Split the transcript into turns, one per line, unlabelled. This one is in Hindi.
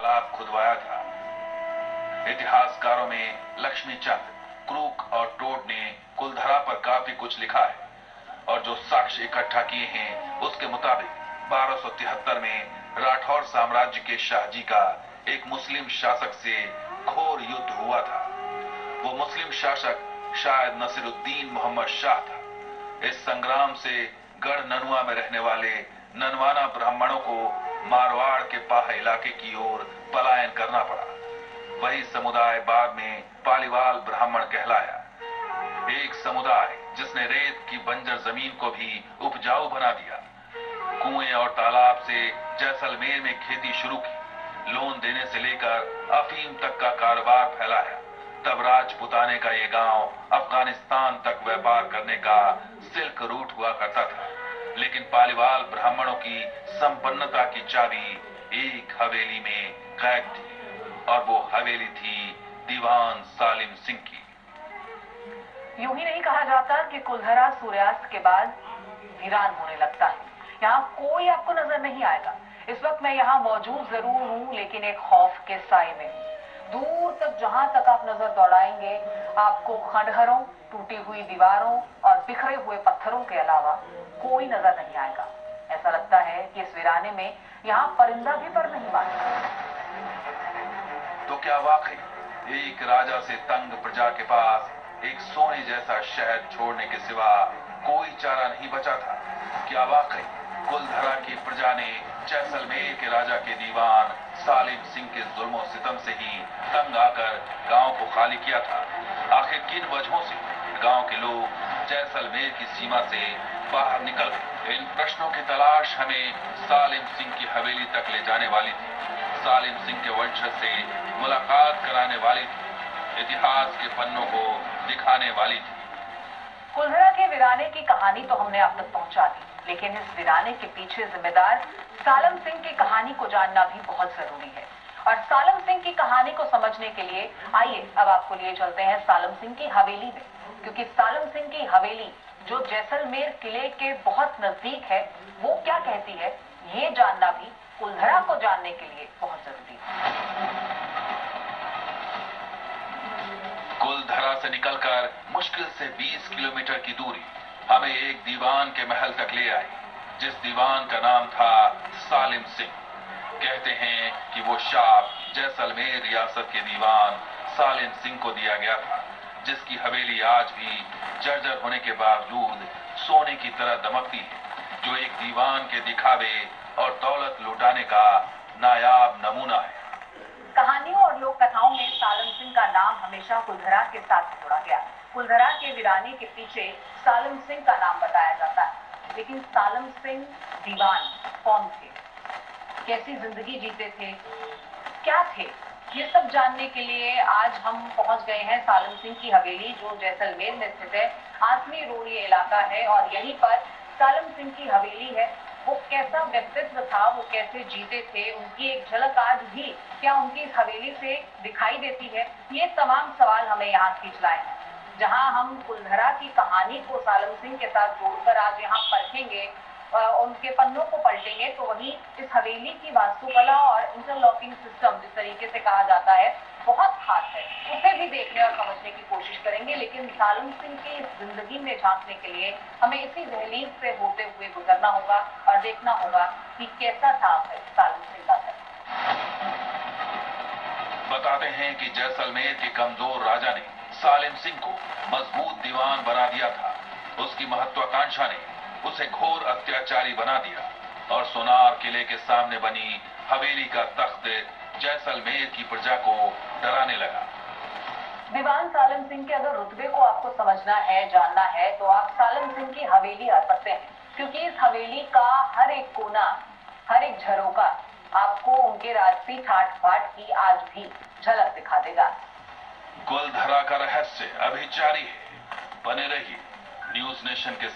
तालाब खुदवाया था। इतिहासकारों में लक्ष्मीचंद, क्रूक और टोड ने कुलधरा पर काफी कुछ लिखा है और जो साक्ष्य इकट्ठा किए हैं उसके मुताबिक 1273 में राठौर साम्राज्य के शाहजी का एक मुस्लिम शासक से घोर युद्ध हुआ था। वो मुस्लिम शासक शायद नसीरुद्दीन मोहम्मद शाह था। इस संग्राम से गढ़ ननुआ में रहने वाले ननवाना ब्राह्मणों को मारवाड़ के पाह इलाके की ओर पलायन करना पड़ा। वही समुदाय बाद में पालीवाल ब्राह्मण कहलाया। एक समुदाय जिसने रेत की बंजर जमीन को भी उपजाऊ बना दिया। कुएं और तालाब से जैसलमेर में खेती शुरू की। लोन देने से लेकर अफीम तक का कारोबार फैलाया। तब राजपुताने का ये गांव अफगानिस्तान तक व्यापार करने का सिल्क रूट हुआ करता था। लेकिन पालीवाल ब्राह्मणों की संपन्नता की चाबी एक हवेली में कैद थी और वो हवेली थी दीवान सालिम सिंह की।
यूं ही नहीं कहा जाता कि कुलधरा सूर्यास्त के बाद वीरान होने लगता है। यहाँ कोई आपको नजर नहीं आएगा। इस वक्त मैं यहाँ मौजूद जरूर हूँ, लेकिन एक खौफ के साए में हूँ। दूर तक जहां तक आप नजर दौड़ाएंगे, आपको खंडहरों, टूटी हुई दीवारों और बिखरे हुए पत्थरों के अलावा कोई नजर नहीं आएगा। ऐसा लगता है कि इस वीराने में यहाँ परिंदा भी पर नहीं बांधा।
तो क्या वाकई एक राजा से तंग प्रजा के पास एक सोने जैसा शहर छोड़ने के सिवा कोई चारा नहीं बचा था? क्या वाकई कुलधरा की प्रजा ने जैसलमेर के राजा के दीवान सालिम सिंह के जुल्मों सितम से ही तंग आकर गांव को खाली किया था? आखिर किन वजहों से गांव के लोग जैसलमेर की सीमा से बाहर निकल गए? इन प्रश्नों की तलाश हमें सालिम सिंह की हवेली तक ले जाने वाली थी। सालिम सिंह के वंशज से मुलाकात कराने वाली थी। इतिहास के पन्नों को दिखाने वाली थी।
कुलधरा के वीराने की कहानी तो हमने आप तक पहुंचा दी, लेकिन इस वीराने के पीछे जिम्मेदार सालिम सिंह की कहानी को जानना भी बहुत जरूरी है। और सालिम सिंह की कहानी को समझने के लिए आइए अब आपको लिए चलते हैं सालिम सिंह की हवेली में, क्योंकि सालिम सिंह की हवेली जो जैसलमेर किले के बहुत नजदीक है, वो क्या कहती है, ये जानना भी कुलधरा को जानने के लिए बहुत जरूरी है।
कुलधरा से निकलकर मुश्किल से 20 किलोमीटर की दूरी हमें एक दीवान के महल तक ले आई, जिस दीवान का नाम था सालिम सिंह। कहते हैं कि वो शाप जैसलमेर रियासत के दीवान सालिम सिंह को दिया गया था, जिसकी हवेली आज भी जर्जर होने के बावजूद सोने की तरह दमकती है, जो एक दीवान के दिखावे और दौलत लुटाने का नायाब नमूना है।
कहानियों और लोक कथाओं में सालिम सिंह का नाम हमेशा कुलधरा के साथ जोड़ा गया। कुलधरा के वीराने के पीछे सालिम सिंह का नाम बताया जाता है। लेकिन सालिम सिंह दीवान कौन थे, कैसी जिंदगी जीते थे, क्या थे, ये सब जानने के लिए आज हम पहुंच गए हैं सालिम सिंह की हवेली, जो जैसलमेर में स्थित है। आसमी रोड ये इलाका है और यहीं पर सालिम सिंह की हवेली है। वो कैसा व्यक्तित्व था, वो कैसे जीते थे, उनकी एक झलक आज भी क्या उनकी इस हवेली से दिखाई देती है? ये तमाम सवाल हमें यहाँ खींच लाए हैं। जहाँ हम कुलधरा की कहानी को सालिम सिंह के साथ जोड़कर आज यहाँ परखेंगे, उनके पन्नों को पलटेंगे, तो वहीं इस हवेली की वास्तुकला और इंटरलॉकिंग सिस्टम जिस तरीके से कहा जाता है बहुत खास है, उसे भी देखने और समझने की कोशिश करेंगे। लेकिन सालिम सिंह की इस जिंदगी में झांकने के लिए हमें इसी दहलीज से होते हुए गुजरना होगा और देखना होगा कि कैसा था सालिम सिंह का घर।
बताते हैं कि जैसलमेर के कमजोर राजा ने सालिम सिंह को मजबूत दीवान बना दिया था। उसकी महत्वाकांक्षा ने उसे घोर अत्याचारी बना दिया और सोनार किले के सामने बनी हवेली का तख्त जैसलमेर की प्रजा को डराने लगा।
दीवान सालिम सिंह के अगर रुतबे को आपको समझना है, जानना है, तो आप सालिम सिंह की हवेली आ सकते हैं, क्योंकि इस हवेली का हर एक कोना, हर एक झरोका आपको उनके राजसी ठाट बाट की आज भी झलक दिखा देगा।
कुलधरा का रहस्य अभी जारी है। बने रहिए न्यूज नेशन के